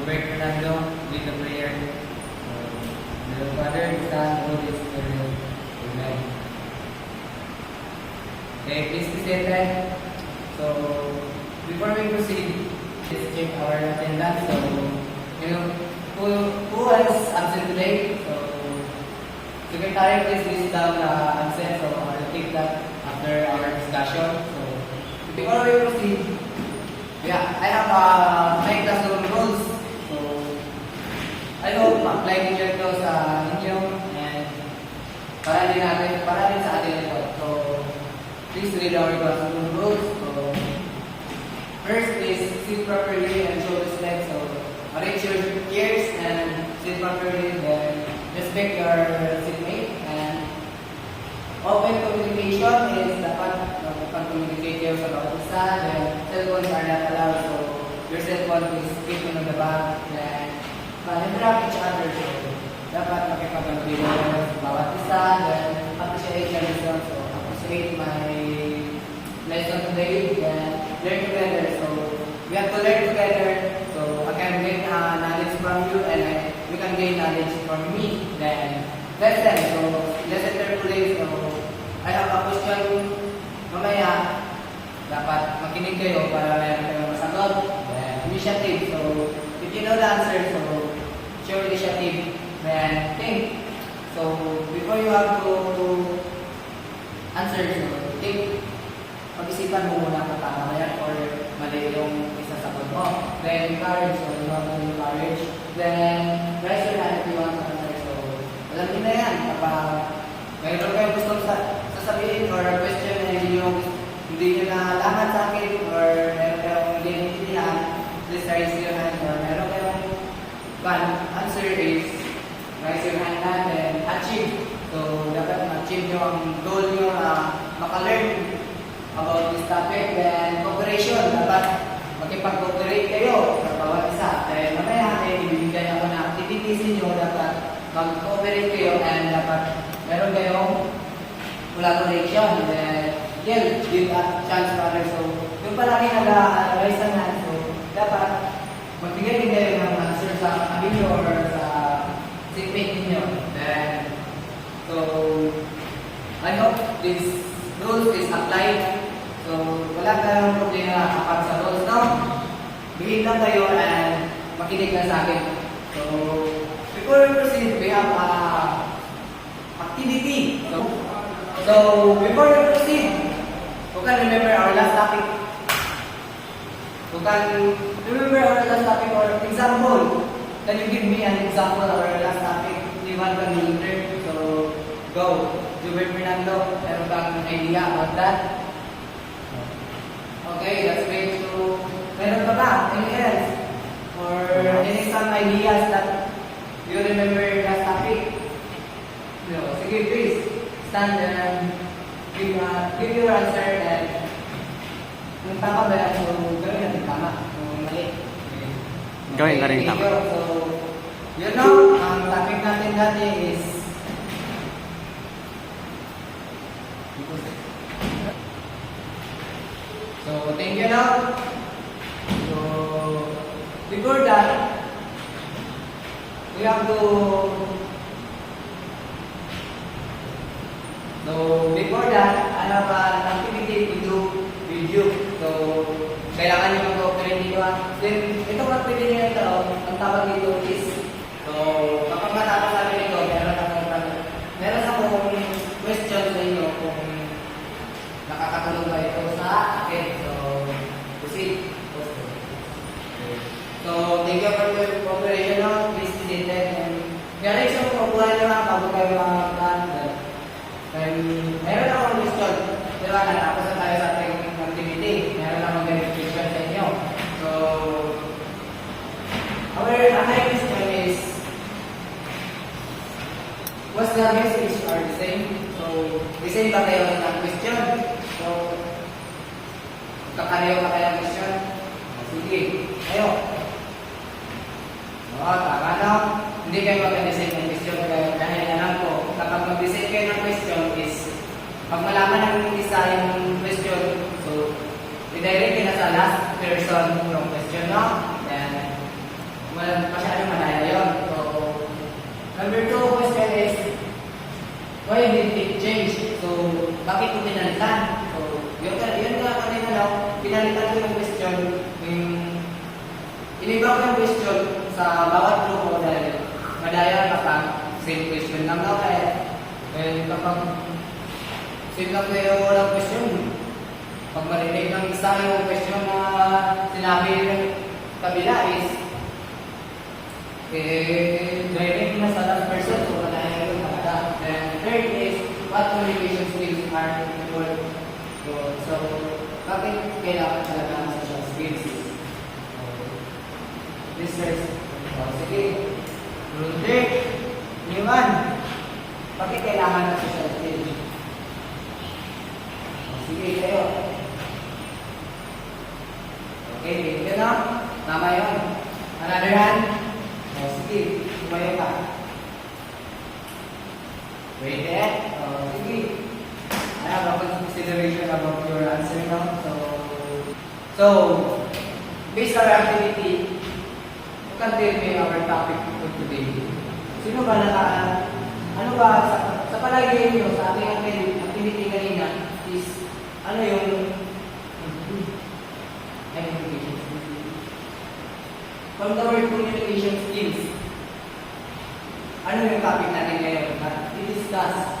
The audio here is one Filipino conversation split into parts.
Robert Fernando, lead the prayer. The Father, Son, Holy Spirit. Amen. Okay, please be seated. So, before we proceed, let's check our attendance. So, who is absent today? So, Secretary, please list down absent. So, I'll take that after our discussion. So, before we proceed, I have my classroom rules. So, I hope ma-apply ninyo ito sa inyo and para din sa atin ito. So, please read our classroom rules. So, first is sit properly and show respect. So, arrange your chairs and sit properly. Then, respect your seatmate. And open communication is dapat communicate kayo sa bawat isa. Then, cellphones are not allowed. So, your cellphone is keep on the back. Then, interact each other. So, dapat makipag-agree sa bawat isa. Then, appreciate your lesson. So, appreciate my lesson today. Then, learn together. So, we have to learn together. So, I can gain knowledge from you and you can gain knowledge from me. Then, lesson. So, lesson today. So, I have a question. Mamaya, dapat makinig kayo para meron kayong masagot. Then, initiative. So, if you know the answer, so, show initiative. Then, think. So, before you have to answer, so, think. Pag-isipan mo muna kung tama na yan or mali yung isasagot mo. Then, encourage. So, you have to encourage. Then, raise your hand if you want to answer. So, alam niyo na yan. Kapag mayroon kayong gustong sasabihin or question na hindi nyo nalaman sa akin or meron kayong hindi naintindihan, please raise your hand. Or meron kayong answer is raise your hand na then achieve. So, dapat ma-achieve nyo ang goal nyo na maka-learn about this topic. Then, cooperation. Dapat makipag-cooperate kayo sa bawat isa. Then, mamaya, ibibigay ako na activities ninyo. Dapat mag-cooperate kayo and dapat meron kayong collaboration. Then, give a chance to others. So, yung palagi nag-arise ang hand. So, dapat magbigay din kayo ng answer sa amin or sa seatmate ninyo. Then, so, I hope this rules is applied. So, wala tayong problema kapag sa rules, no? Bigyan lang kayo and makinig lang sa akin. So, before we proceed, we have activity. So, before we proceed, you can remember our last topic. You can remember our last topic or example. Can you give me an example of our last topic? Anyone can learn. So, go. Robert Fernando, meron bang idea about that? Okay, that's great. So, meron pa ba? Anything else? Or any some ideas that you remember last topic? No. Sige, please. Stand and give your answer and kung tama ba yan, so gawin natin tama. Kung mali. Gawin na rin tama. So, you know, ang topic natin dati is so, thank you now. So, before that, we have to I have an activity to do with you. So, kailangan nyo mag-cooperate dito. Then, itong activity nyo ito, ang tawag dito is, so, kapag matapos namin ito, meron akong question sa inyo kung nakakatulong ba ito sa akin. So, proceed. So, thank you for your cooperation. Please be seated. And meron isang kukuha nyo bago kayo mga meron akong question. Diba, natapos na tayo sa ating activity. Meron akong verification sa inyo. So, our question is, what's the message are the same? So, the same ba kayo ng question? So, kakareho ba kayo ng question? Sige, kayo. Tama na. Hindi kayo mag-design ng question dahil alam ko, kapag mag-design kayo ng question is, pag malaman ng isa yung question, so, i-direct nyo na sa last person yung question, no? Then, masyadong malaya yun. So, number 2 question is, why did it change? So, bakit ko pinalitan? So, yun nga kanina lang, pinalitan ko yung question, iniba ko yung question sa bawat group ko dahil madaya kapag same question lang daw kaya kapag same lang kayo walang question, pag marinig ng isa yung question na sinabi ng kabila is driving na sa last person, so madaya yung maganda. And third is, what communication skills are important? So, bakit kailangan talaga ng social skills? Research. So, sige. Rule 3. Iwan. Bakit kailangan ng social skills? Sige, kayo. Okay, yun na. Tama yun. Another hand. Sige, tumayo ka. Wait there. Sige. I have a consideration about your answer now. So, based on our activity, you can tell me our topic for today. Sino ba ano ba, sa palagay niyo, sa ating activity kanina, is, ano yung from the word communication skills, ano yung topic natin ngayon? I-discuss.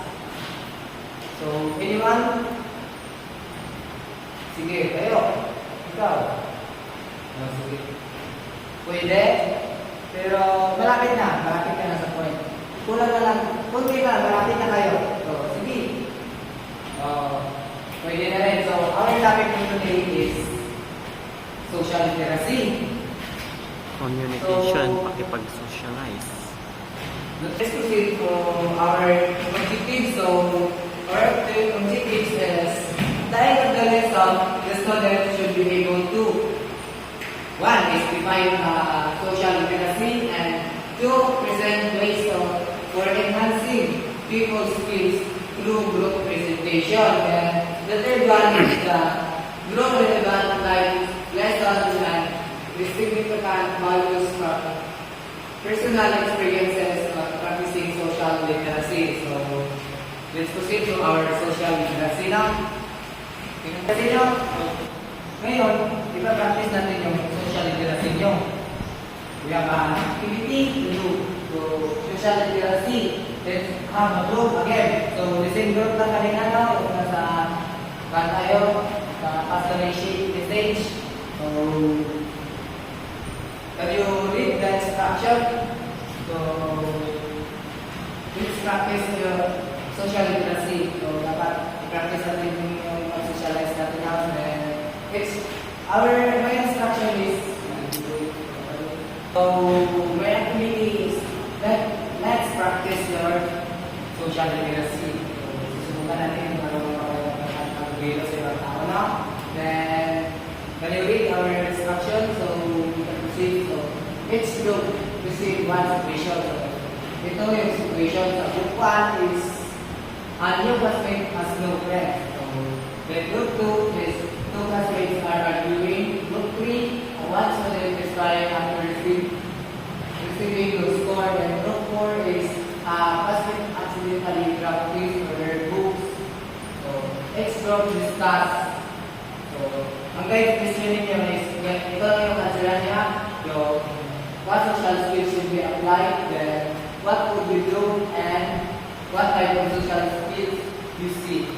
So, anyone? Sige, kayo. Ikaw. Sige. Pwede. Pero malapit na sa point. Kulang na lang. Kunti na, malapit na kayo. So, sige. Pwede na rin. So, our topic for today is social literacy. Communication, pakipag-socialize. Let's proceed to our objectives. So, our objectives is, at the end of the lesson, the student should be able to, 1 is define social literacy, and 2 present ways for enhancing people's skills through group presentation. And the third one is the group relevant life lessons and the significant values from personal experiences of practicing social literacy. So, let's proceed to our social literacy now. Kasi ngayon, ipa-practice natin yung social literacy nyo. We have an activity to do. So, social literacy. Let's have a group again. So, the same group lang kanina na. Kung nasa tayo, pass the stage. So, can you read the instruction? So, let's practice your social literacy. So, dapat i-practice natin yung pag-socialize natin now. My instruction is, so, my activity is, let's practice your social literacy. So, susubukan natin kung ano mag-gilo sa ibang tao na. Then, can you read our instruction? So, we can proceed. So, each group receive one situation. So, ito yung situation. So, group 1 is, a new classmate has no friend. So, then group 2 is, two classmates are arguing. Group 3, one student is trying after receiving no score. And group 4 is, classmate accidentally dropped things for their books. So, each group discuss. So, ang guide questioning niyo is, ito yung answer niya, yung what social skills should be applied, then what would you do, and what type of social skills you see. So,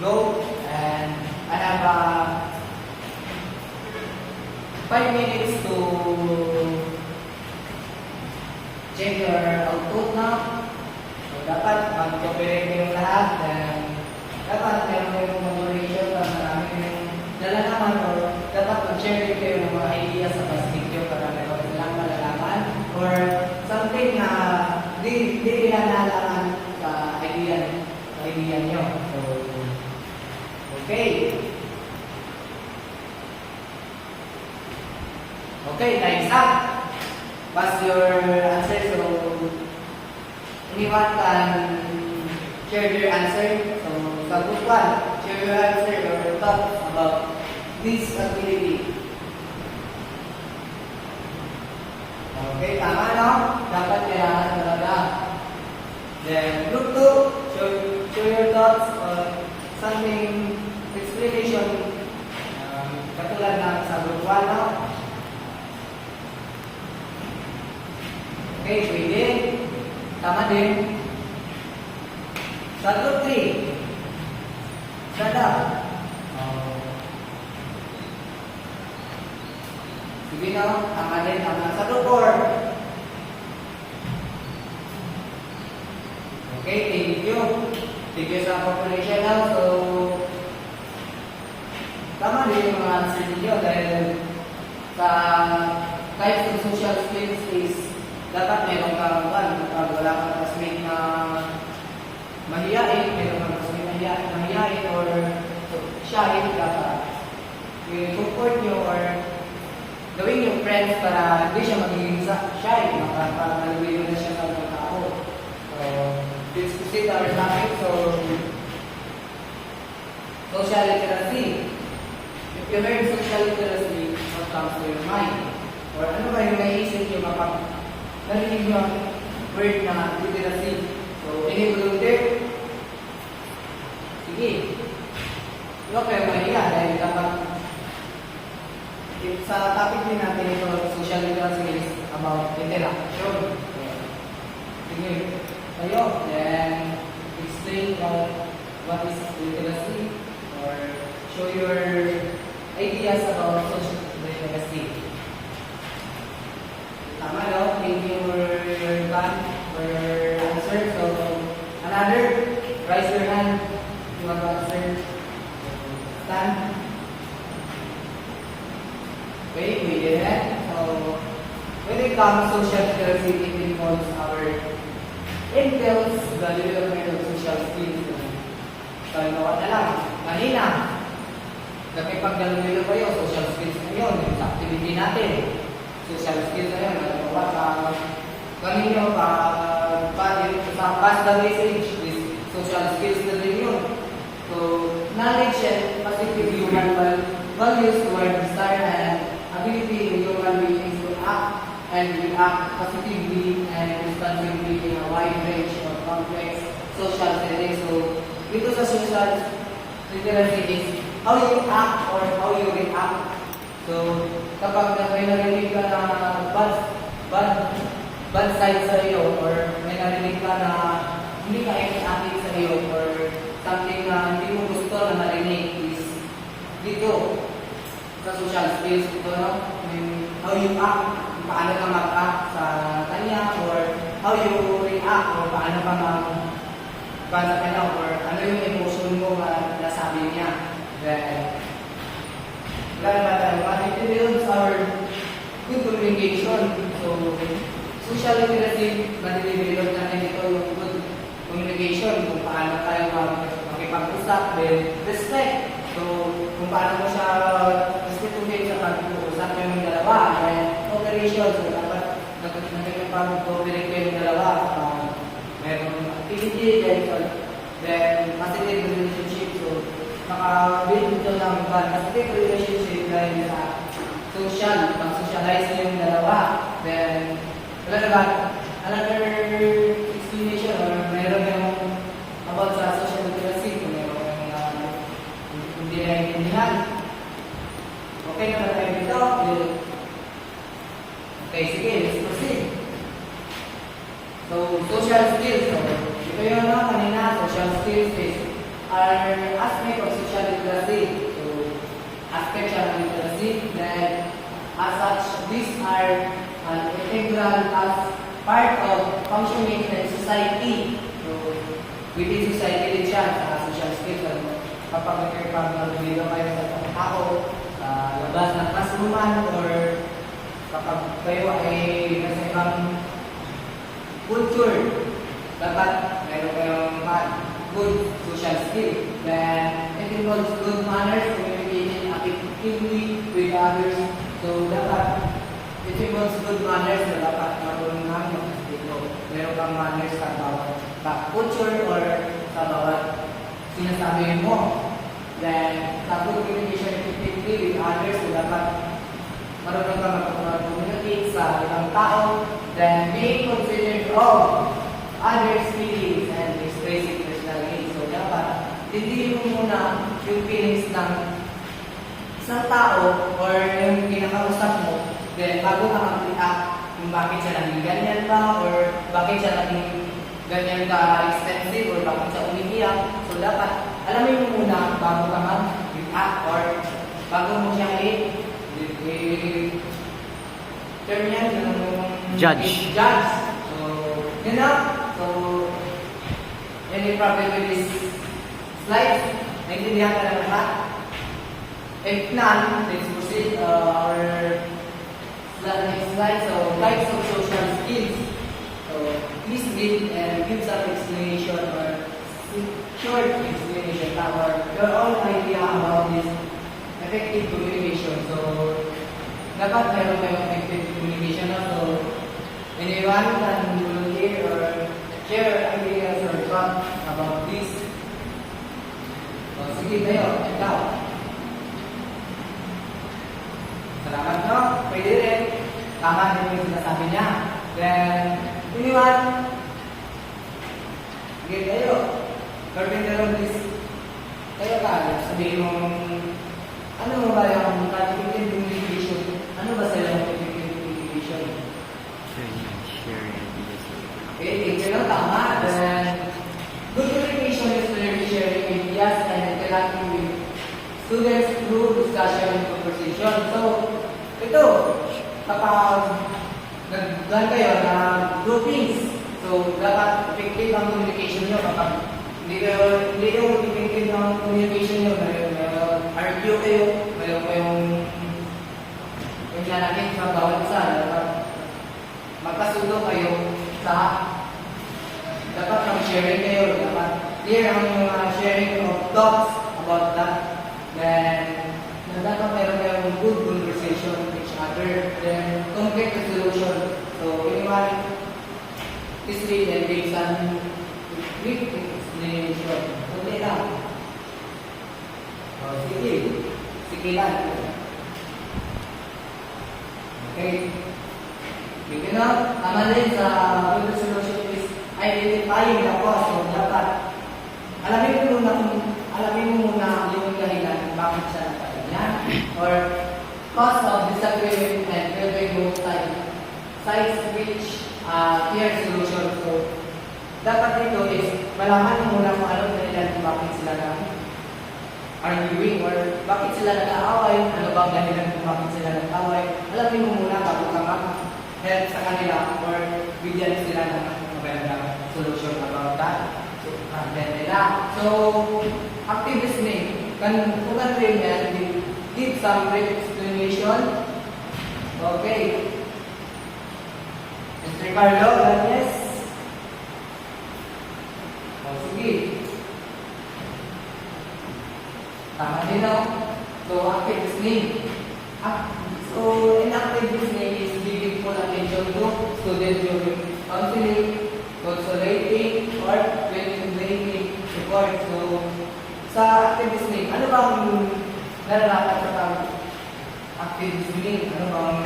go, and I have 5 minutes to check your output now. So, dapat mag-cooperate kayong lahat, and dapat meron kayong moderation para marami kayong nalalaman, or dapat mag-share din kayo ng mga ideas sa past-video para meron silang malalaman, or something na di nila nalaman sa idea nyo. So, okay. Okay, time's up. Pass your answer. So, anyone can share your answer. So, sa group 1, share your answer or thoughts about this activity. Okay, tama no? Dapat kailangan talaga. Then, group 2, show your thoughts on something, explanation, katulad ng sa group 1, no? Okay, pwede. Tama din. Sa group 3, shut up. Sige no, tama din, tama. Sa group 4, okay, thank you. Thank you sa cooperation now. So, tama din yung mga answer ninyo dahil sa types of social skills is dapat meron kang kapag wala kang classmate na mahihain, meron kang classmate na mahihain or shy, dapat i-support nyo or gawin yung friends para hindi siya magiging shy, para maluwi na siya sa mga tao. So, let's proceed our topic. So, social literacy. If you learn social literacy, what comes to your mind? Or ano ba yung naisip nyo kapag narinig nyo ang word na literacy? So, any volunteer? Sige. Huwag kayo mahiya dahil kapag sa topic din natin ito, social literacy is about interaction. Sige. Kayo, then explain what is literacy or show your ideas about social literacy. Tama no? Thank you for your time, for your answer. So, another, raise your hand if you want to answer. Stand. Okay, we did that. So, when it comes to social literacy, it involves entails the development of social skills. So, nawa na lang, kanina, nakipagdalo kayo, social skills na yun, yung activity natin. Social skills na yun, nagawa kanino sa pass the message is social skills na din yun. So, knowledge and positive human values toward desire and ability in human beings to act and react positively and responsibly in a wide range of complex social settings. So, dito sa social literacy is how you act or how you react. So, kapag may narinig ka na bad side sa iyo or may narinig ka na hindi ka acting sa iyo or something na hindi mo gusto na marinig is dito sa social skills ito, no? How you act, paano ka mag-act sa kanya or how you react or paano ka sa kanya or ano yung emotion mo na nasabi niya. Then, it builds our good communication. So, social literacy, nadidevelop natin ito yung good communication, kung paano tayo makipag-usap, then respect. So, kung paano mo siya restitutin sa pag-uusap yung dalawa, then cooperation. So, dapat nakikipag-cooperate yung dalawa. Mayroong activity, then positive relationship. So, maka-build ito ng positive relationship dahil sa social, pag-socialize niyo yung dalawa. Then, wala na ba? Another explanation or mayroon yung about sa social literacy, kung mayroon yung hindi naiintindihan. Okay na ba tayo dito? Okay, sige, let's proceed. So, social skills. So, ito yung kanina, social skills are aspect of social literacy. So, aspect of literacy, then as such, these are an integral as part of functioning in society. So, within society din siya sa social skills. Kapag nagkakabilo kayo sa tao, labas ng classrooman, or kapag kayo ay nasa ibang culture, dapat meron kayong good social skill. Then, it involves good manners, communicating effectively with others. So, dapat it involves good manners na dapat marunong namin dito. Meron kang manners sa bawat culture or sa bawat sinasabi mo. Then, sa good communication effectively with others, so dapat marunong kang mag-communicate sa ibang tao of others' feelings and expressing personal needs. So, dapat, hindi mo muna yung feelings ng isang tao or yung kinakausap mo, then bago ka mag-react kung bakit siya naging ganyan ba or bakit siya naging ganyan ka-expensive or bakit siya umiiyak. So, dapat, alamin mo muna bago ka mag-react or bago mo siya term yan, Judge. Judge. So, yun na. So, any problem with this slide? Naintindihan ka na lahat? If not, let's proceed our next slide. So, types of social skills. So, please read and give some explanation or short explanation or your own idea about this effective communication. So, dapat meron kayong effective communication na. So, anyone can volunteer or share ideas or thoughts about this. So, sige tayo, ikaw. Salamat, no? Pwede rin. Tama din yung sinasabi niya. Then, anyone? Sige tayo. Carpenter of this. Tayo ka, sabihin mo, ano mo ba yung effective communication? Ano ba sa'yo yung effective communication? Share ideas. Okay, thank you. Tama. Then, good communication is clearly sharing ideas and interacting with students through discussion and conversation. So, ito, kapag nag-plan kayo na groupings, so, dapat effective ang communication nyo kapag hindi yung effective ang communication nyo, may argue kayo, mayroon kayong nanakit sa bawat isa, dapat magkasundo kayo sa dapat mag-sharing kayo, dapat clear ang sharing of thoughts about that. Then, dapat mayroon kayong good conversation with each other. Then, complete the solution. So, anyone is read and give some quick explanation. Kunti lang. Sige. Sige lang. Okay. Sige na. Tama din sa good solution is identifying the cause. So, dapat alamin mo muna yung dahilan bakit siya nagkaganyan or cause of disagreement and whether both sides reach clear solution. So, dapat dito is malaman mo muna kung ano dahilan kung bakit sila arguing or bakit sila nag-aaway, ano bang dahilan kung bakit sila nag-aaway. Alamin mo muna bago ka mag-help sa kanila or bigyan sila ng magandang solution about that. So, active listening. Kung train yan, give some brief explanation. Okay. Mr. Carlo, yes. Sige. Tama din, no? So, active listening. So, in active listening is giving full attention to students during counseling, consolidating, or when blaming support. So, sa active listening, ano bang nararapat sa active listening? Ano bang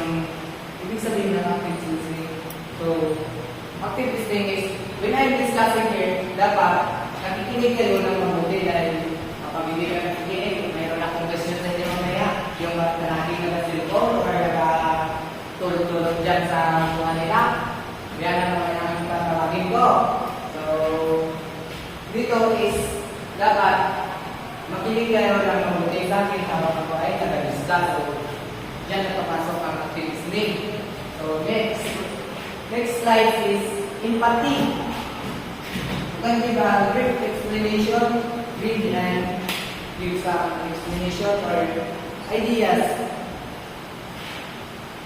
ibig sabihin ng active listening? So, active listening is, when I'm discussing here, dapat nakikinig kayo ng mabuti dahil kapag hindi ka nakikinig, mayroon akong question sa inyo mamaya, yung nakakita na cellphone or tulog-tulog dyan sa mga nila. Yan ang mga namin tatawagin ko. So, dito is dapat makinig kayo ng mabuti sa akin habang ako ay nag-discuss. So, dyan na papasok ang active listening. So, next slide is empathy. You can give a brief explanation, read and give some explanation or ideas.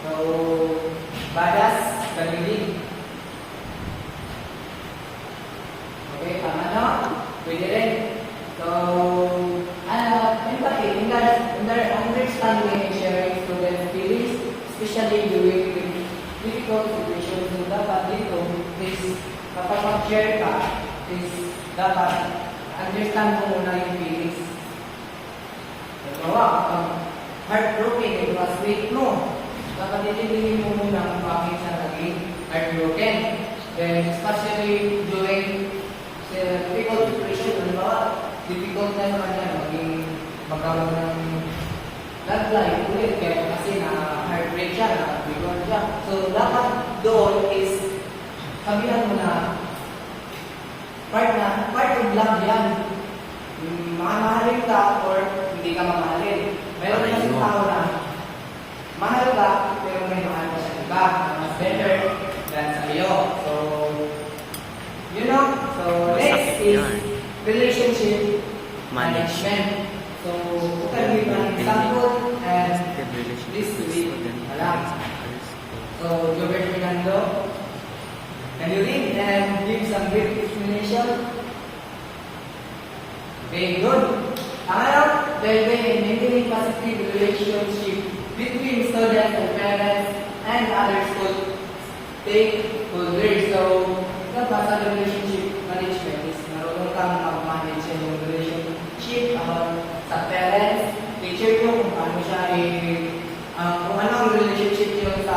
So, badas, kanilig. Okay, tama na? Pwede rin. So, empathy, understanding and sharing students' feelings, especially during difficult situations. So, dapat dito is kapag mag-share ka, is dapat understand mo muna yung feelings. Halimbawa, kapag heartbroken, yung classmate mo, dapat itinigin mo muna kung bakit siya naging heartbroken. Then, especially during difficult situation, halimbawa, difficult na naman yan, magkaroon ng love life ulit, kaya kasi na-heartbreak siya, na-bigor siya. So, dapat doon is, sabihan mo na, part of love yan. Mamahalin ka or hindi ka mamahalin. Meron kasi tao na mahal ka, pero may mahal ka sa iba. Mas better than sa iyo. So, you know, so next is relationship management. So, you can give an example and this will alam. So, Jobert Fernando, can you read and give some brief explanation? Very good. Pangalap, maintaining positive relationship between students and parents and other school stakeholders. So, dapat sa relationship management is marunong kang mag-manage yung relationship sa parents, teacher nyo, kung ano siya kung ano ang relationship nyo sa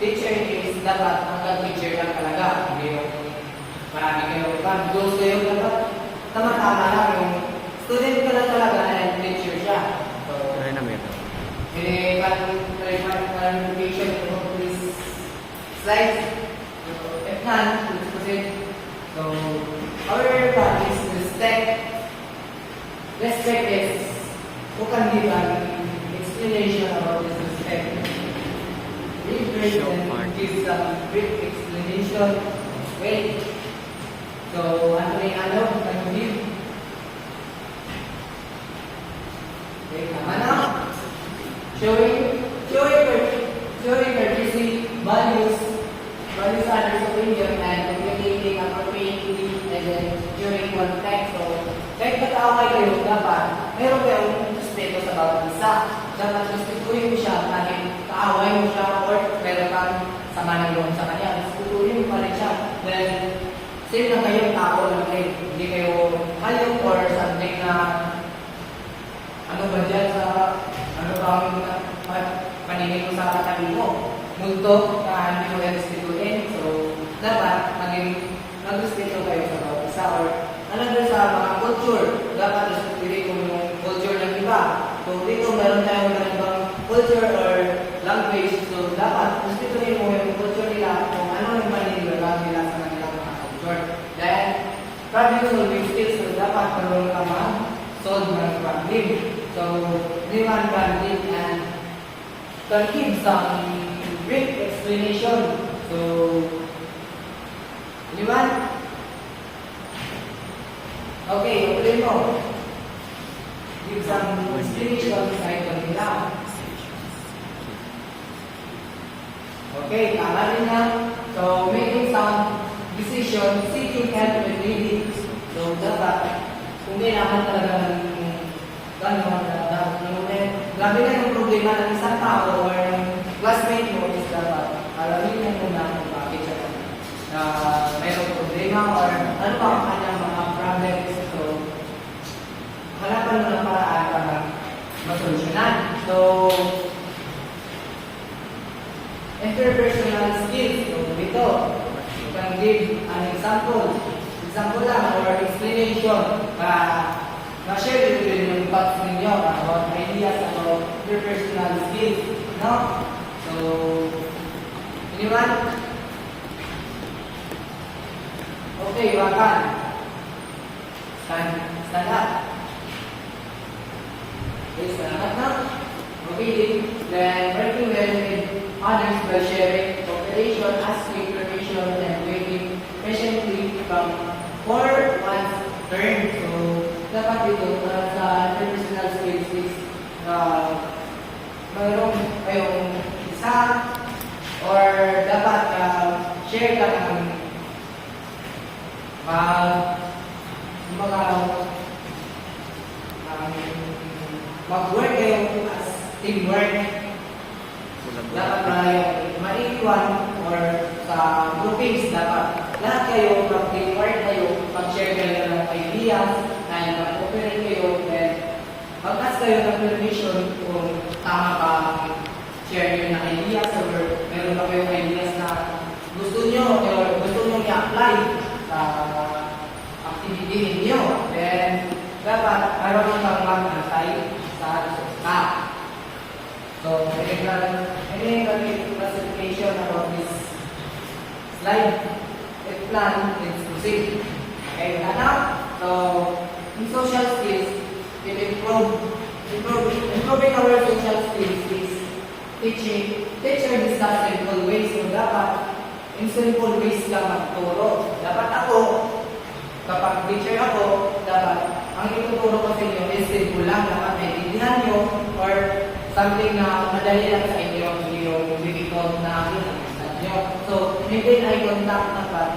teacher is dapat hanggang teacher lang talaga. Hindi yung marami kayo iba. Goals kayo dapat tama-tama lang yung student ka lang talaga and teacher siya. So, clarification of this slide. F9, let's proceed. So, our part is respect. Respect is, who can give an explanation about this respect? Read first and give some brief explanation. Wait. So, Anthony, can you give? Okay, tama na. Showing courtesy, values others' opinion, and communicating appropriately, and then during contact. So, kahit nag-aaway kayo, dapat meron kayong respeto sa bawat isa. Dapat respetuhin mo siya kahit kaaway mo siya or meron kang sama ng loob sa kanya. Respetuhin mo pa rin siya. Then, same na kayong tao lang kayo. Hindi kayo hayop or something na ano ba dyan sa ano bang paningin mo sa katabi mo. Multo na hindi mo respetuhin. So, dapat mag-respeto kayo sa bawat isa or another sa mga culture. Dapat respetuhin mo yung culture ng iba. So, dito meron tayong mga ibang culture or language. So, dapat respetuhin mo yung culture nila kung ano yung maniniwala nila sa kanilang mga culture. Then, problem-solving skills. So, dapat marunong ka solve ng problem. So, anyone can give and can give some brief explanation. So, anyone? Okay, ulit mo. Give some explanation sa ito nila. Okay, tama rin na. So, making some decision, seeking help when needed. So, dapat, kung kailangan talaga ng gano'n, grabe na yung problema ng isang tao or ng classmate mo is dapat alamin mo muna kung bakit siya na mayroong problema or ano pa ang kanyang mga problems. So, hanapan mo ng paraan para masolusyonan. So, interpersonal skills. So, dito, you can give an example lang or explanation para ma-share din yung thoughts ninyo about ideas about your personal skills, no? So, anyone? Okay, wakan. Stand up. Okay, stand up now. Okay, then working well with others by sharing cooperation, asking permission, and waiting patiently for one's turn. So, dapat dito sa interpersonal skills is mayroong kayong isa or dapat share ka ng mag-work kayo as teamwork. Dapat maiiwan or sa groupings dapat lahat kayo mag-teamwork kayo, mag-share kayo ng ideas and mag-operate kayo and mag-ask kayo ng permission kung tama ba share nyo ng ideas or meron pa kayong ideas na gusto nyo or gusto nyo slide. If none, let's proceed. Okay, now, so in social skills, improving our social skills is teacher discuss simple ways. So dapat in simple ways ka magturo. Dapat ako, kapag teacher ako, dapat ang ituturo ko sa inyo is simple lang. Dapat maintindihan nyo or something na madali lang sa inyo, hindi yung difficult na understand nyo. So, maintain eye contact dapat.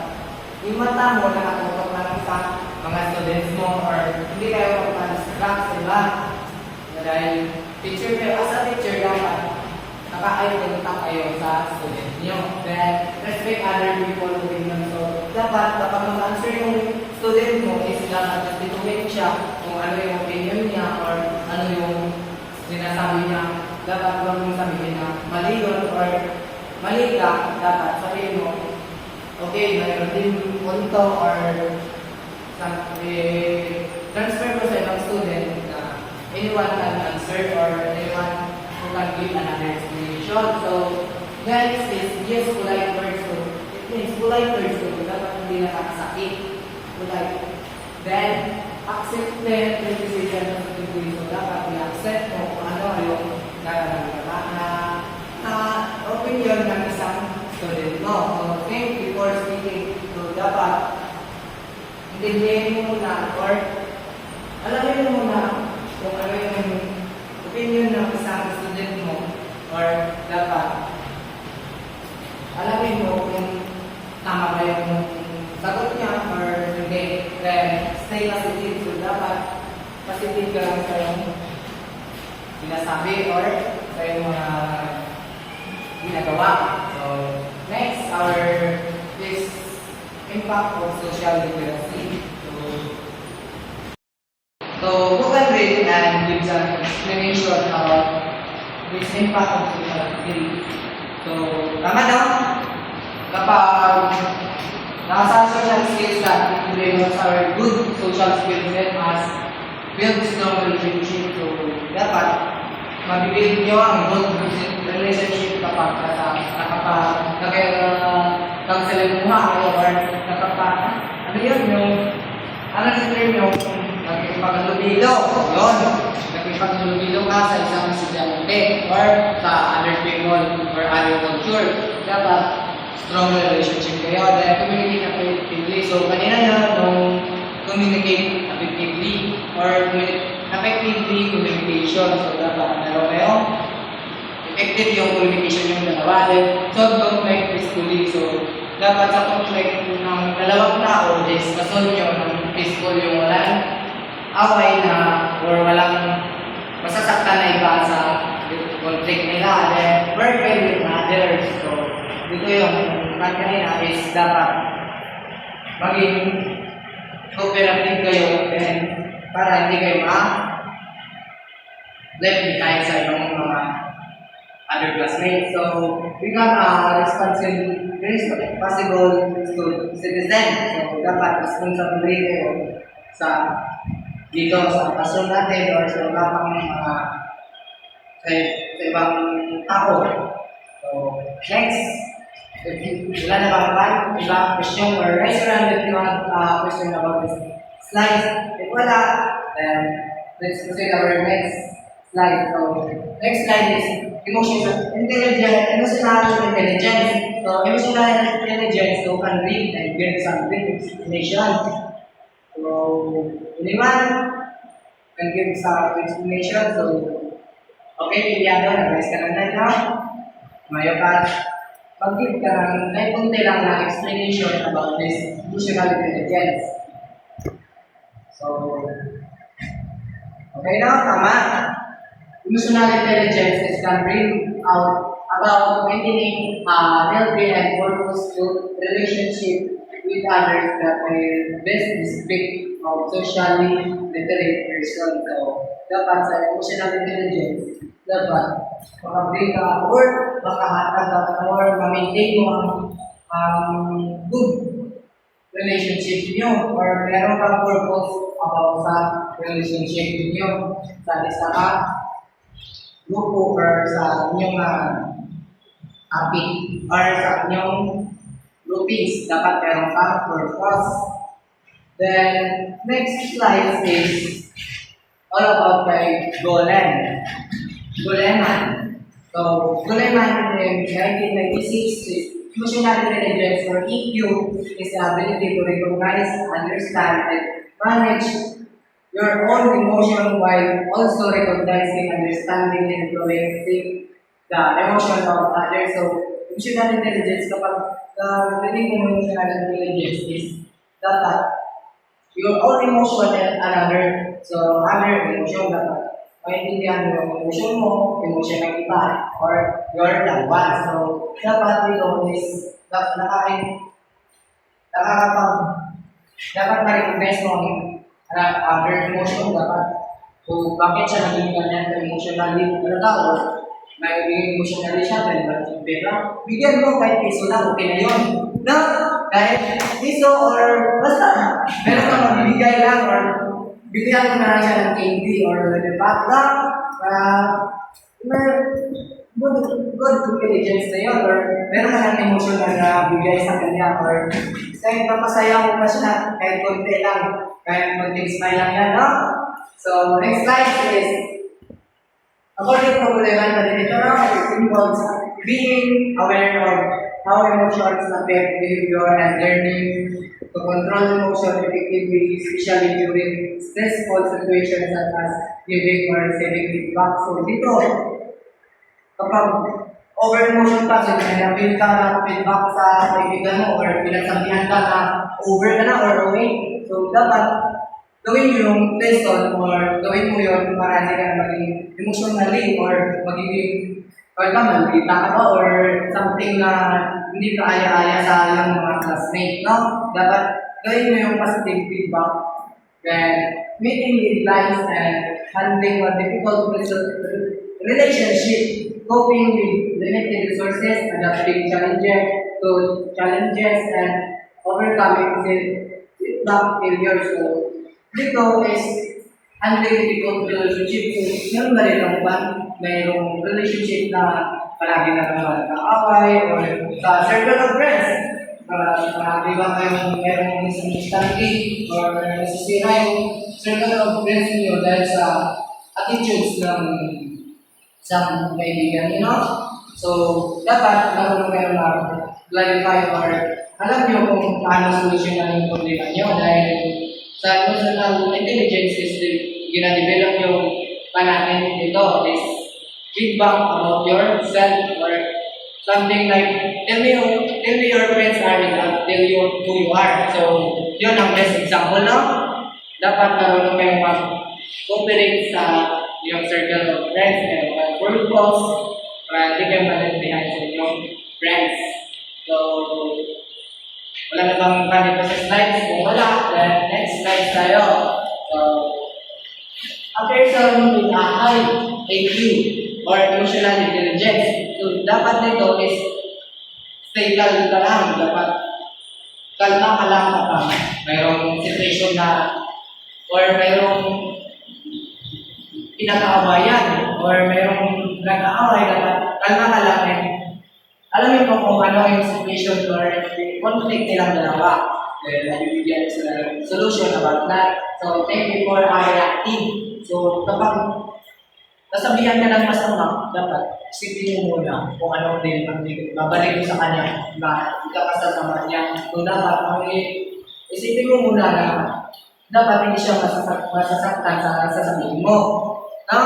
Yung mata mo nakatutok na lang sa mga students mo or hindi kayo magpa-distract sa iba. Dahil teacher kayo, as a teacher dapat naka-eye contact kayo sa student nyo. Then, respect other people opinion. So, dapat kapag mag-answer yung student mo is dapat nastituhin siya kung ano yung opinion niya or ano yung sinasabi niya. Dapat huwag mong sabihin na mali yun or mali ka. Dapat sabihin mo, okay, mayroon din punto or transfer ko sa ibang student na anyone can answer or anyone who can give another explanation. So, next is yes, polite words. So, it means polite words. So, dapat hindi nakakasakit. Polite. Then, accept the criticism of the people. So, dapat i-accept mo kung ano yung nararamdaman na opinion ng isang student mo. So, think before speaking. So, dapat intindihin mo muna or alamin mo muna kung ano yung opinion ng isang student mo or dapat alamin mo kung tama ba yung sagot niya or hindi. Then, stay positive. So, dapat positive ka lang sa yung sinasabi or sa yung mga ginagawa. So, next, this impact of social literacy. So who can read and give some explanation about this impact of social literacy? So, tama na, kapag nasa social skills that develops our good social skills and as build strong relationship. So, dapat mabibuild nyo ang good relationship kapag nagsalimbuha kayo or ano yun, yung term yung nagkipaghalubilo. Yun, nagkipaghalubilo ka sa isang estudyante or sa other people or other culture. Dapat strong relationship kayo. Then communicate effectively. So, kanina yun, nung communicate effectively or effectively communication. So, dapat meron kayo effective yung communication yung dalawa. Then, solve conflict peacefully. So, dapat sa conflict ng dalawang tao is masolve nyo ng peaceful yung walang away na or walang masasaktan na iba sa conflict nila. Then, work well with others. So, dito yung kanina is dapat maging cooperative kayo and para hindi kayo left behind sa ibang mga other classmates. So, become a responsible citizen. So, dapat responsibility kayo sa dito sa classroom natin or sa kapang mga sa ibang tao. So, next, wala na ba ibang question or raise your hand if you have a question about this slide. If wala, then let's proceed our next slide. So, next slide is emotional intelligence. So, emotional intelligence, so can read and get some good explanation. So, anyone can give some explanation. So, okay, Piliado, nag-guys ka lang tayo. Mayo ka, mag-give ka ng kunti lang na explanation about this emotional intelligence. So, okay na, tama. Emotional intelligence is can bring out about maintaining a healthy and purposeful relationship with others that may best speak of socially literate person. So, dapat sa emotional intelligence, dapat makabring ka or makahatag ka or ma-maintain mo ang good relationship niyo or meron kang purpose about sa relationship niyo sa isang grupo or sa inyong topic or sa inyong groupings. Dapat meron kang purpose. Then, next slide is all about kay Goleman. So, Goleman in 1996, emotional intelligence or EQ is the ability to recognize, understand, and manage your own emotion while also recognizing, understanding, and influencing the emotion of others. So, emotional intelligence, kapag reading mo emotional intelligence is dapat your own emotion and another. So, other emotion dapat maintindihan mo yung emotion mo, emotion ng iba, or your loved one. So, dapat dito is dapat ma-recognize mo ang other emotion dapat. So, bakit siya naging ganyan emotionally, or may emotionally siya, dahil ba yung pera? Bigyan mo kahit piso lang, okay na yun. No? Kahit piso or basta, meron kang magbibigay lang or bigyan mo na lang siya ng candy or the back lang. Good intelligence na yun or meron ka ng emotional na bigay sa kanya or kahit papasaya mo pa siya kahit konti lang, kahit konting smile lang yan, no? So, next slide is according to Goleman, it involves being aware of how emotions affect behavior and learning to control emotion effectively, especially during stressful situations such as giving or receiving feedback. So dito, kapag over-emotion ka, so pinapil ka na feedback sa kaibigan mo or pinagsabihan ka na over ka na or away. So dapat gawin mo yung lesson or gawin mo yun para hindi ka na maging emotionally or magiging or malita ka ba or something na hindi ka aya-aya sa iyong mga classmates, no? Dapat gawin mo yung positive feedback. Then, meeting deadlines and handling a difficult relationship, coping with limited resources, adapting challenges, and overcoming feedback failures. So, dito is handling difficult relationship. So, meron ba rin ang mayroong relationship na palagi na nagkaaway or sa circle of friends. Di ba mayroong misunderstanding or nasisira yung circle of friends niyo dahil sa attitudes ng isang kaibigan niyo. So, dapat marunong kayo clarify or alam niyo kung paano solusyonan yung problema niyo dahil sa emotional intelligence is gina-develop yung natin dito is feedback about yourself or something like tell me your friends are enough, tell you who you are. So, yun ang best example, no? Dapat marunong kayong mag-cooperate sa yung circle of friends and purpose para hindi kayo malintihan sa inyong friends. So, wala na bang kanit pa sa slides? Kung wala, then next slide tayo. So, a person with a high IQ or emotional intelligence. So, dapat nito is stay calm ka lang. Dapat kalma ka lang kapag mayroong situation na or mayroong pinag-aawayan or mayroong nag-aaway, dapat kalma ka lang. Alamin mo kung ano yung situation or conflict nilang dalawa. Then, nabibigyan sila ng solution about that. So, think before reacting. So, kapag nasabihan ka ng masama, dapat isipin mo muna kung ano din ang babalik mo sa kanya na ikakasasama niya. Kung dapat, isipin mo muna na dapat hindi siya masasaktan sa sasabihin mo. No?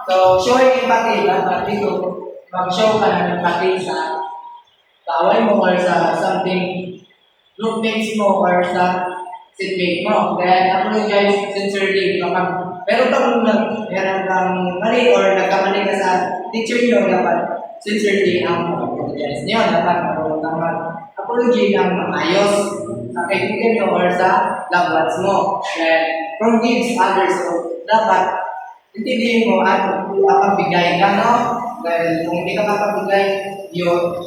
So, showing empathy, dapat dito, mag-show ka ng empathy sa kaaway mo or sa something groupmates mo or sa seatmate mo. Then, apologize sincerely kapag meron kang mali or nagkamali ka sa teacher nyo, dapat sincerely ang apologize nyo. Dapat marunong kang mag-apology ng maayos sa kaibigan nyo or sa loved ones mo. Then, forgive others. So, dapat intindihin mo at mapagbigay ka, no? Dahil kung hindi ka mapagbigay,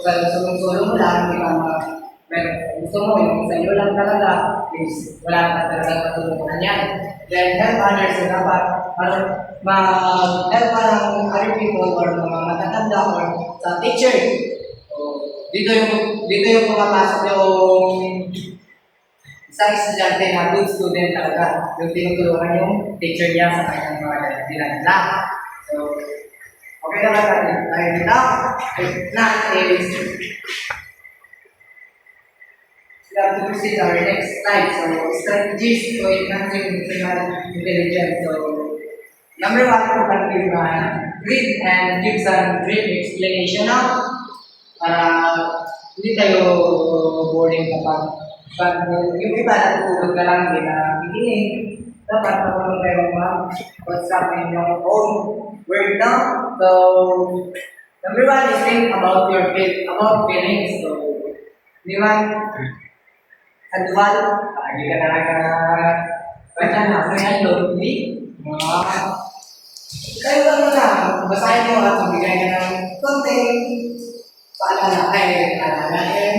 sa sulong-sulong mo lang, hindi ka gusto mo, yung sa iyo lang talaga, is wala ka talagang matulungan yan. Then, help others, so dapat ma-help ka ng other people or mga matatanda or sa teacher. So, dito yung pumapasok yung isang estudyante na good student talaga. Yung tinutulungan yung teacher niya sa kanyang mga dinadala. So, okay na ba tayo dito? Next is, we have to proceed to our next slide. So, strategies to enhance your emotional intelligence. So, number one, you can give read and give some brief explanation now. Para hindi tayo boring kapag yung iba natutulog ka lang, hindi na kikinig. Dapat marunong kayo mag-construct in your own word now. So, number one is think about your feelings. So, di ba? Adval, hindi ka talaga baca na ako yan, lonely. Kayo lang muna, basahin mo at magbigay ka ng konting paalala, and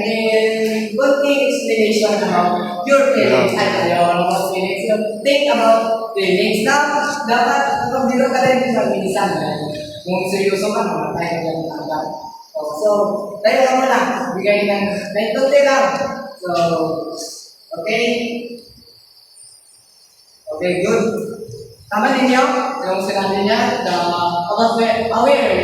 then good thing explanation about your feelings at your most feelings. So, think about feelings. Now, dapat kapag dito ka rin sa minsan, kung seryoso ka, mamatay ka dyan ng agad. So, tayo ka muna, bigay ng 20 lang. So, okay? Okay, good. Tama ninyo, yung sinabi niya, aware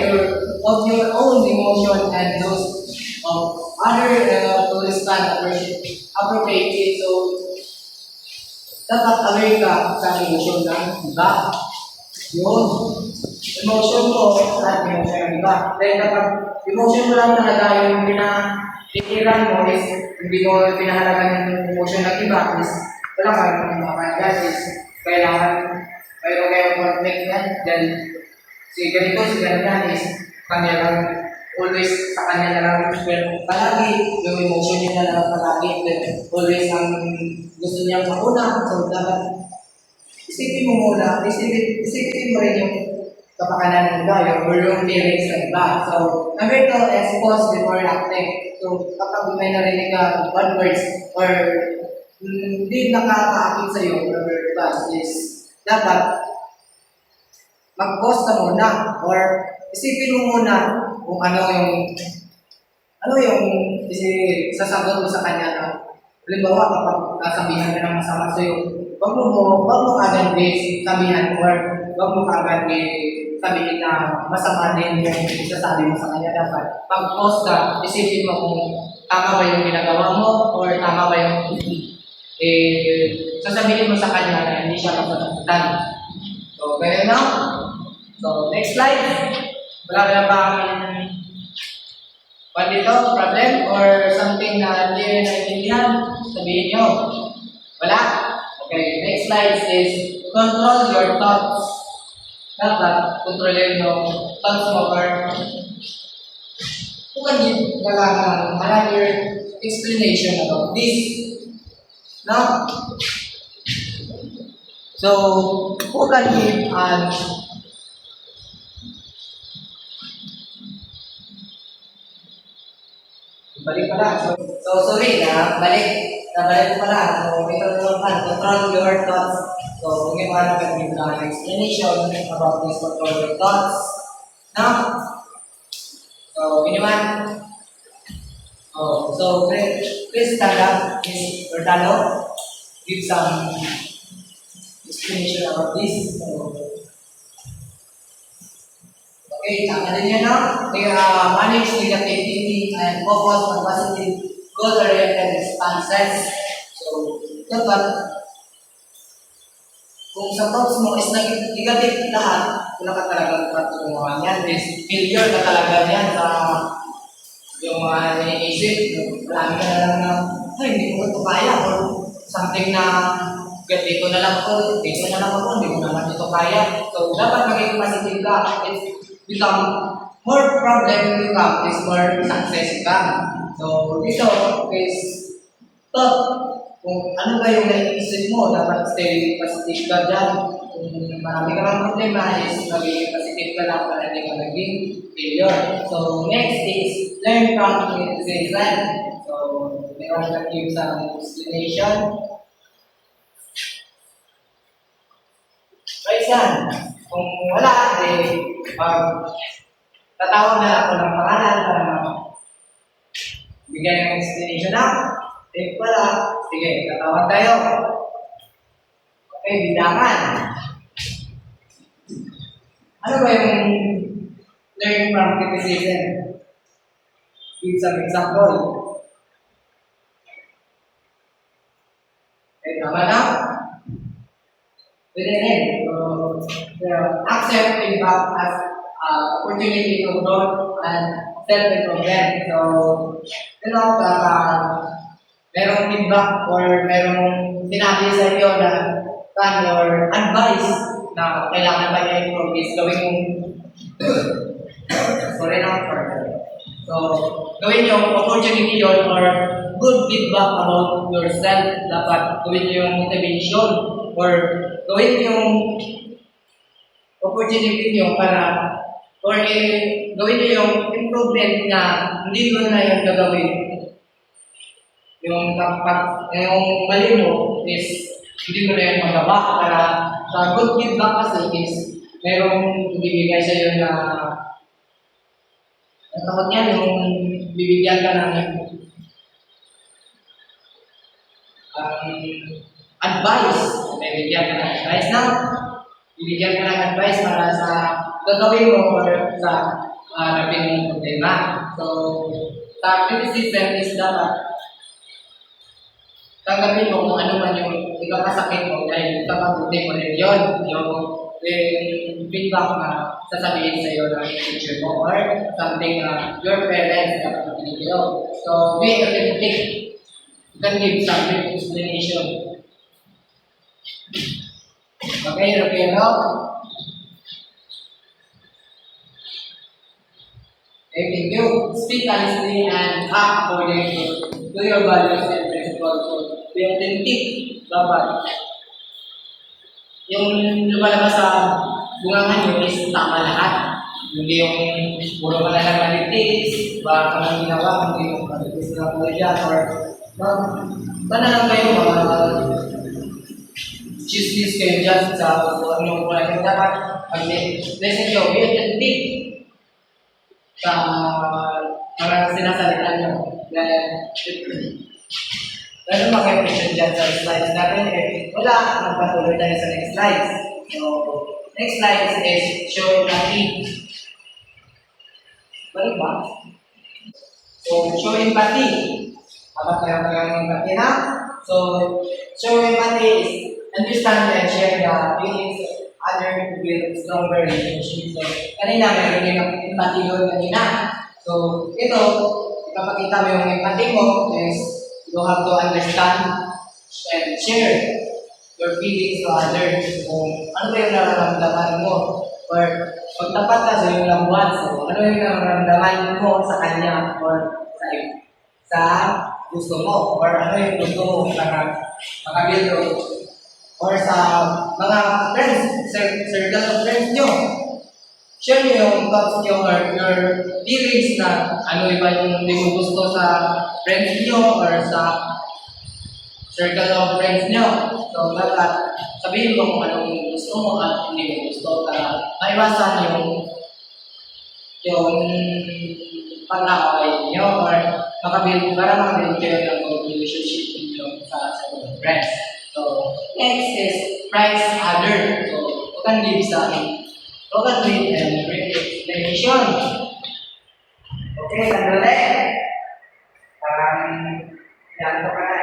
of your own emotion and those of other to respond appropriately. So, dapat aware ka sa emotion ng iba. Yun. Emotion mo at emotion ng iba. Dahil kapag emotion mo lang talaga yung pinairan mo is hindi mo pinahalagan yung emotion ng iba is wala kang makakagad is kailangan mayroon kayong conflict yan. Then, si ganito, si ganyan is kanya lang, always sa kanya na lang palagi, yung emotion niya na lang palagi, then always ang gusto niyang mauna. So, dapat isipin mo muna, isipin mo rin yung kapakanan ng iba, yung feelings ng iba. So, number 2 is pause before acting. So, kapag may narinig ka bad words or hindi nakakaakit sa'yo, number 2 is dapat mag-pause ka muna or isipin mo muna kung ano yung sasagot mo sa kanya na halimbawa kapag nasabihan ka ng masama sa'yo, wag mo agad sabihan or wag mo agad sabihin na masama din yung isasabi mo sa kanya. Dapat pag-pause ka, isipin mo kung tama ba yung ginagawa mo or tama ba yung sasabihin mo sa kanya na hindi siya masasaktan. So, kaya na. So, next slide. Wala ba dito, problem or something na hindi naiintindihan? Sabihin nyo. Wala? Okay, next slide is control your thoughts. Dapat kontrolin yung thoughts mo or kung kanil kailangan your explanation about this. Now, so who can give balik pala. So sorry nabalik pala. So ito naman, control your thoughts. So kung yung mga nag-give na explanation about this control your thoughts. Now, so yun naman. So please stand up, Ms. Bertalo. Give some explanation about this. Okay, tama din yan na. Manage negativity and focus on positive goal-oriented responses. So, dapat kung sa thoughts mo is negative lahat, wala ka talagang patutunguhan yan. Failure ka talaga yan sa yung mga iniisip. Marami ka na lang na, hindi ko ito kaya. Or something na, dito na lang ako, hindi ko naman ito kaya. So, dapat maging positive ka. It's become more problem you come, is more success ka. So, dito is thought. Kung ano ba yung naiisip mo, dapat stay positive ka dyan. Kung marami ka lang problema, is magiging positive ka lang para hindi ka naging failure. So, next is learn from criticism. So, may mga nag-give some explanation. Right, yan. Kung wala, tatawag na ako ng pangalan para bigyan ng explanation na. Take pala. Sige, tatawag tayo. Okay, bilangan. Ano ba yung learn from criticism? Give some example. Okay, tama na? Pwede rin. So, accept feedback as opportunity to grow and self-improvement. So, merong feedback or merong sinabi sa iyo na or advice na kailangan ba niya improve is gawin yung sorry na so gawin yung opportunity yun or good feedback about yourself. Dapat gawin yung motivation or gawin yung opportunity nyo para or gawin nyo yung improvement na hindi mo na yung gagawin. Yung mali mo is hindi mo na yung magawa para sa good feedback kasi is merong ibibigay sa iyo na tawag yan yung bibigyan ka ng advice. May bibigyan ka ng advice na bibigyan ka ng advice para sa gagawin mo or sa harapin mong problema. So, sa criticism is dapat tanggapin mo kung ano man yung ikakasakit mo dahil kapabuti mo rin yun. Yung feedback na sasabihin sa iyo ng teacher mo or something na your parents na kapatid nyo. So, be authentic. You can give some explanation. Okay, no? Okay, thank you. Speak honestly and act according to your values and principles. So, be authentic. Dapat. Yung lumalabas sa bungangan nyo is tama lahat. Hindi yung puro ka na lang malitis, baka ka nang ginawa, hindi yung malitis na po dyan, or sana lang kayo choose kayo dyan sa kung ano po natin dapat mag-listen nyo, be authentic sa mga sinasalita nyo. Lalo ba kayo question dyan sa slides natin? Wala, magpatuloy tayo sa next slides. So, next slide is show empathy. Balik ba? So, show empathy. Dapat kayo empathy na? So, show empathy is understand and share the feelings of other to build stronger relationships. So, kanina meron yung empathy yun kanina. So, ito, ipapakita mo yung empathy mo is you have to understand and share your feelings to others. Kung ano ba yung nararamdaman mo? Or magtapat ka sa iyong loved ones. So, ano yung nararamdaman mo sa kanya or sa gusto mo? Or ano yung gusto mo para makabuild or sa mga friends, circle of friends nyo. Share nyo yung thoughts nyo or your feelings na ano iba yung hindi mo gusto sa friends nyo or sa circle of friends nyo. So, dapat sabihin mo kung anong gusto mo at hindi mo gusto para maiwasan yung pag-aaway nyo or para makabuild kayo ng relationship nyo sa circle of friends. So, next is price other. So, you can give some total with and brief explanation. Okay, sandali. Yan po ka na.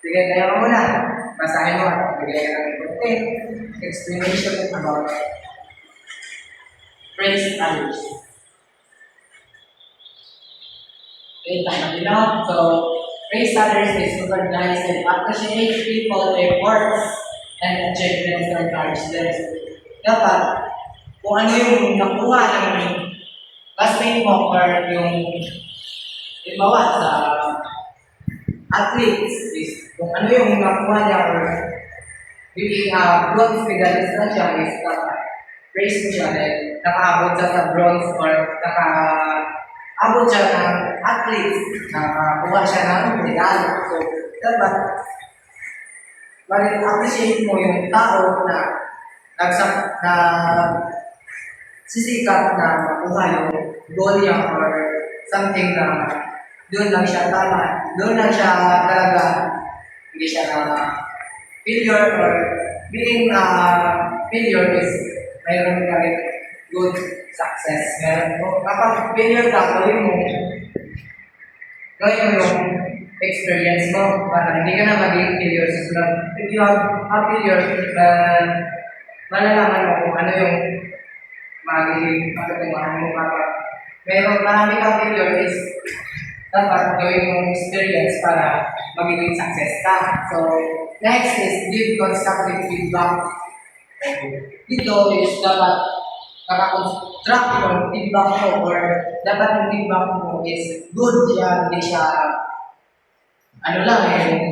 Sige, tayo ka muna. Basahin mo at bigay ka ng content. Explanation about praise others. Okay, tama din ako. So, praise others is to recognize and appreciate people's efforts and achievements or accomplishments. Dapat, kung ano yung nakuha ng classmate mo or yung ibawa sa athletes is kung ano yung nakuha niya or being bronze medalist na siya is dapat praise mo siya dahil nakaabot siya sa bronze or nakaabot siya ng athletes nakakuha siya ng medal. So, dapat appreciate mo yung tao na sisikap na makuha yung goal niya or something na doon lang siya tama, doon lang siya talaga, hindi siya na failure or being failure is mayroon ka rin good success. Meron mo, kapag failure ka, gawin mo yung experience mo para hindi ka na maging failure sa sulat. If you have a failure, malalaman mo kung ano yung magiging patutunguhan mo kapag meron marami kang failure is dapat gawin mong experience para magiging success ka. So, next is give constructive feedback. Dito is dapat nakakonstruct yung feedback mo or dapat yung feedback mo is good siya, hindi siya ano lang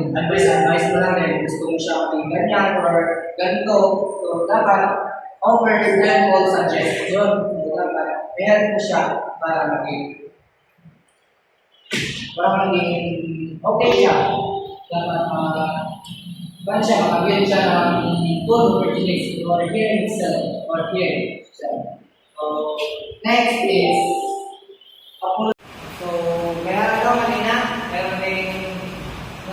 advice mo lang gusto mo siya maging ganyan or ganito. So, dapat offer helpful suggestion. So, dapat may help mo siya para maging okay siya. Dapat paano siya makabili siya ng good opportunities or hearing itself or hearing itself. So, next is so, kaya ito kanina, meron din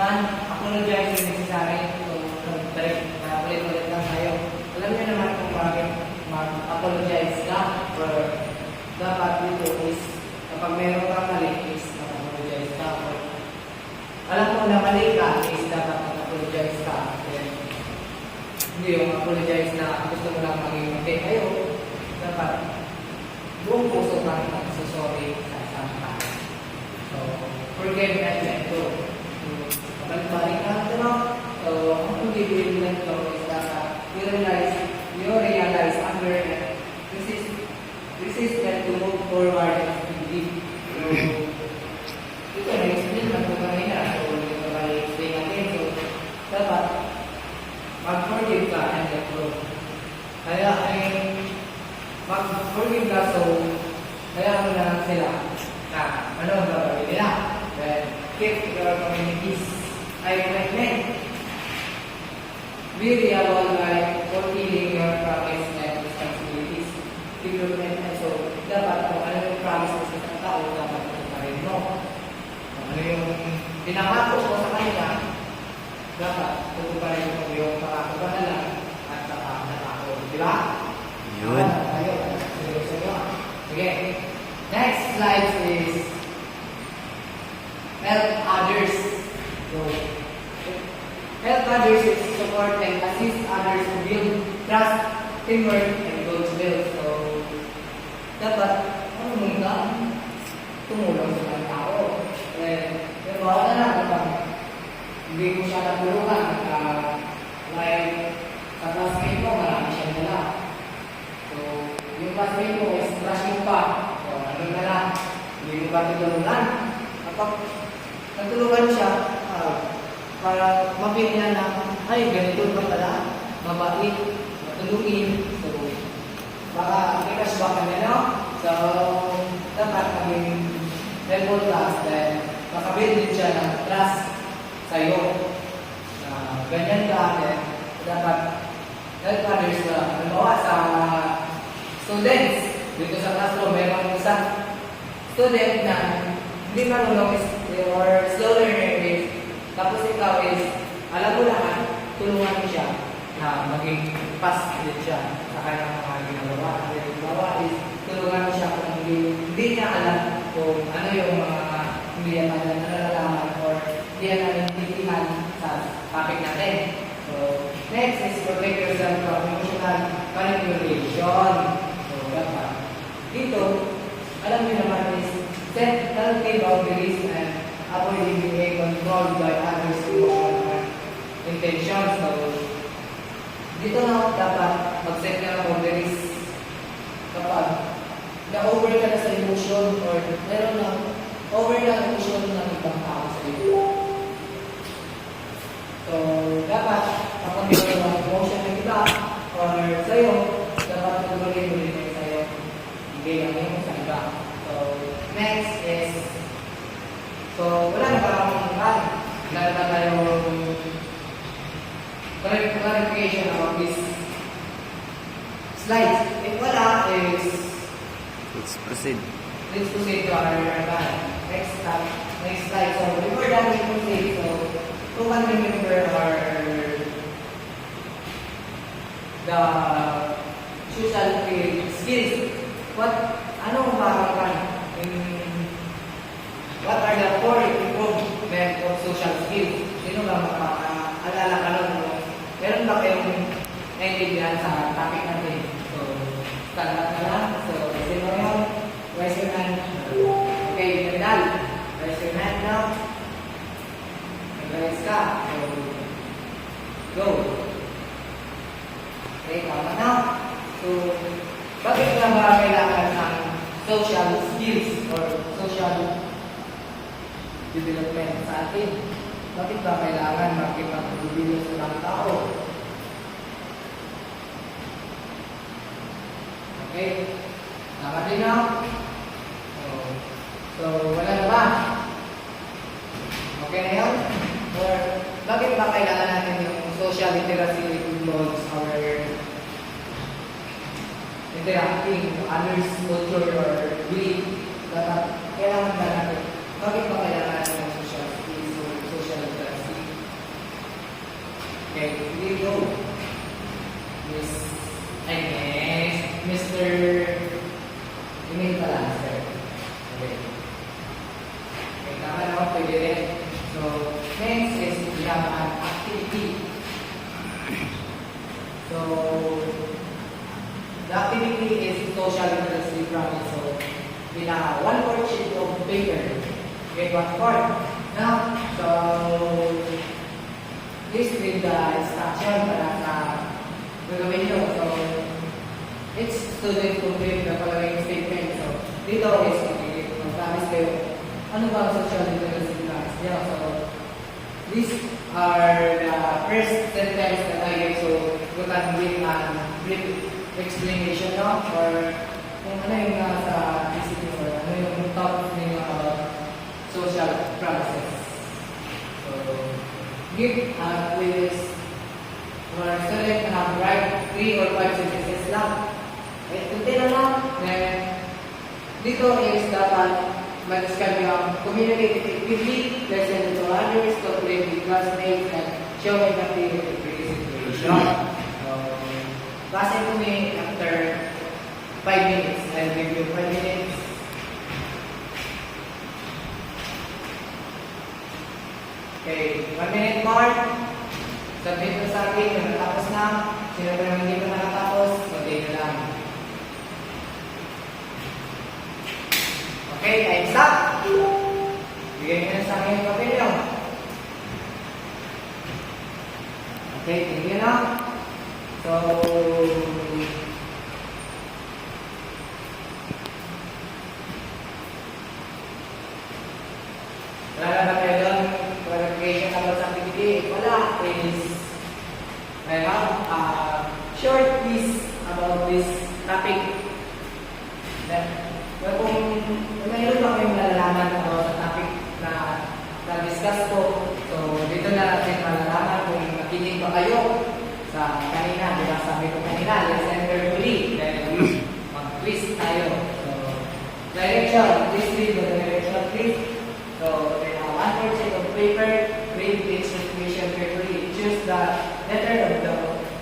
apologize yung necessary. So, ulit-ulit lang tayo. Alam niyo naman kung bakit mag-apologize ka or dapat dito is kapag meron kang mali is mag-apologize ka or alam mo na mali ka is dapat mag-apologize ka. Hindi yung apologize na gusto mo lang maging hindi kayo. Dapat buong puso ka mag-sorry sa isang tao. So, forgive and let go. Balik-balik na ito. So, ang forgive and let go is that you realize under this is meant to move forward and to believe. So, ito na-explain lang ko kanina. So, ito na-explain natin. So, dapat mag-forgive ka and let go. Kaya mag-forgive ka, so kaya mo na lang sila na ano ang gagawin nila. Well, keep your communities commitment. Be reliable by fulfilling your promise and responsibilities. Keep your commitment. So, dapat kung ano yung promise mo sa isang tao, dapat rin mo. Kung ano yung pinangako mo sa kanya, dapat tutuparin mo yung pangako ba na lang at saka nakako. Di ba? Yun. Sige. Next slide is help others. So, help others is support and assist others to build trust, teamwork, and goodwill. So, dapat tumulong sa mga tao. Pero wala na kapag hindi mo siya natulungan. Like, sa classmate mo, marami siyang dala. So, yung classmate mo is rushing pa. So, ano na lang, hindi mo ba tutulungan? Kapag natulungan siya, para mapili niya na, ay, ganito ba pala? Mabait, matulungin. So, baka i-cash back ka niya, no? So, dapat maging helpful trust, then makabuild din siya ng trust sa'yo. Ganyan ka, then dapat help others na. Halimbawa sa students, dito sa classroom, mayroong isang student na hindi marunong or slow learner is, tapos ikaw is, alam mo naman, tulungan mo siya na maging pass din siya sa kanyang mga ginagawa. Halimbawa is, tulungan mo siya kung hindi niya alam kung ano yung mga hindi niya nalalaman or hindi niya naintindihan sa topic natin. So, next is protect yourself from emotional manipulation. So, dapat. Dito, alam niyo naman is set healthy boundaries and avoid being controlled by others' emotional intentions. So, dito na dapat mag-set ka ng boundaries kapag na-over ka na sa emotion or meron na over ka ng emotion ng ibang tao sa iyo. So, dapat kapag meron ng emotion ng iba or sa'yo, dapat tutuloy mo rin sa'yo. Hindi lang yung sa iba. So, next is so, wala na parang wala na tayong clarification about this slide. If wala is Let's proceed. let's proceed to our next step. next slide. So before that we proceed, so who can remember the social skills? Ano ba what are the core improvement of social skills? Sino ba makaalala ka nun? Meron ba kayong naintindihan sa topic natin? So, stand up na lang. So, sino yun? Raise your hand. Okay, Nagdal. Raise your hand now. Nag-raise ka. So, go. Okay, tama na. So, bakit nga ba kailangan ng social skills or social development sa atin? Bakit ba kailangan makipag-develop sa mga tao? Okay, tama din na. So, wala na ba? Okay na yun? Or, bakit ba kailangan natin yung social literacy involves our interacting with others, culture, or belief? Kailangan ba natin? Bakit ba kailangan natin yung social skills or social literacy? Okay, here we go. Mr. Email pala, sir. Okay. Okay, tama na ako, pwede rin. So, next is we have an activity. So, the activity is social literacy practice. So, in a one worksheet of paper, get what part. Now, so, this with the instruction para sa gagawin nyo. So, each student complete the following statement. So, dito is, okay, mag-promise kayo, ano ba ang social literacy practice niya? So, these are the first sentence that I gave. So, you can give a brief explanation now, or kung ano yung nasa isip nyo, or ano yung thought nyo about social practices. So, give with or select write 3 or 5 sentences lang. Kunti na lang. Then, dito is dapat mag-describe yung communicate effectively, listen to others, cooperate with classmates, and show empathy with the situation. Base ko may after 5 minutes. I'll give you 5 minutes. Okay, 1 minute more. Submit mo sa akin, kung natapos na. Sino pa naman hindi pa nakatapos, mag-take na lang. Okay, time stop. Bigyan nyo na sa akin yung papel nyo. Okay, tingin na. So, wala na ba kayo doon? Clarification about sa activity? Wala. I have a short quiz about this topic. Then, kung mayroon pa kayong malalaman about sa topic na na-discuss ko, so dito na natin malalaman kung nakinig pa kayo sa kanina. Diba sabi ko kanina, listen carefully. Then, mag-quiz tayo. So, direction. Please read the direction, please. So, then, one portion of paper, read each information carefully. Choose the letter of the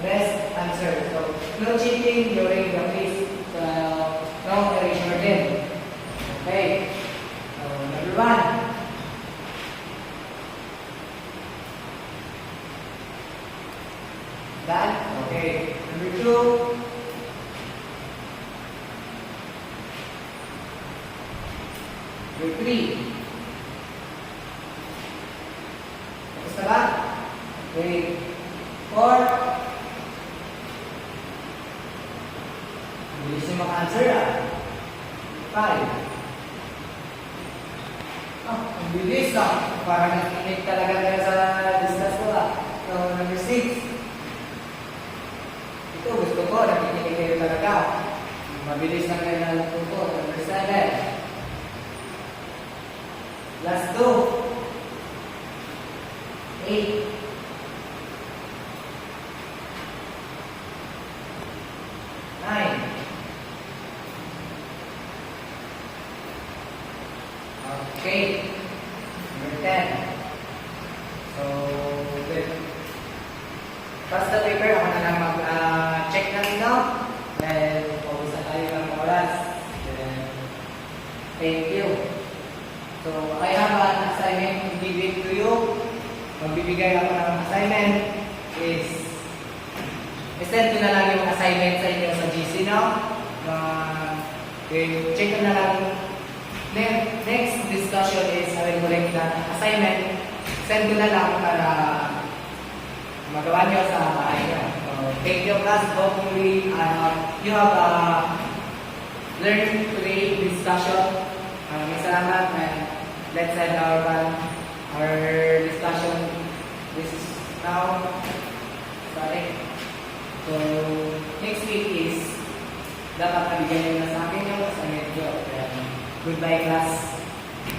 best answer. So, no cheating during the quiz. So, no erasure din. Okay. So, number 1. Done? Okay. Number 2. Number 3. Tapos na ba? Okay. 4. Bilis yung maka-answer ah. 5. Ang bilis ah. Parang nakikinig talaga tayo sa discuss ko ah. So, number 6. Ito gusto ko, nakikinig kayo talaga. Mabilis na kayo na lang ko. Number 7. Last 2. 8. 9. Okay. pass the paper, ako na lang mag-check na ninyo. Well, paubos na tayo ng oras. Then, thank you. So, I have an assignment to give it to you. Magbibigay ako ng assignment is i-send ko na lang yung assignment sa inyo sa GC now. Check ko na lang. Next discussion is I will collect that assignment. Send ko na lang para magawa nyo sa bahay nyo. So, thank you class. Hopefully, you have learned today discussion. Maraming salamat and let's end our discussion. This is now starting. So, next week is dapat nabigyan nyo na sa akin yung assignment nyo. Goodbye class.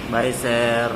Bye, sir.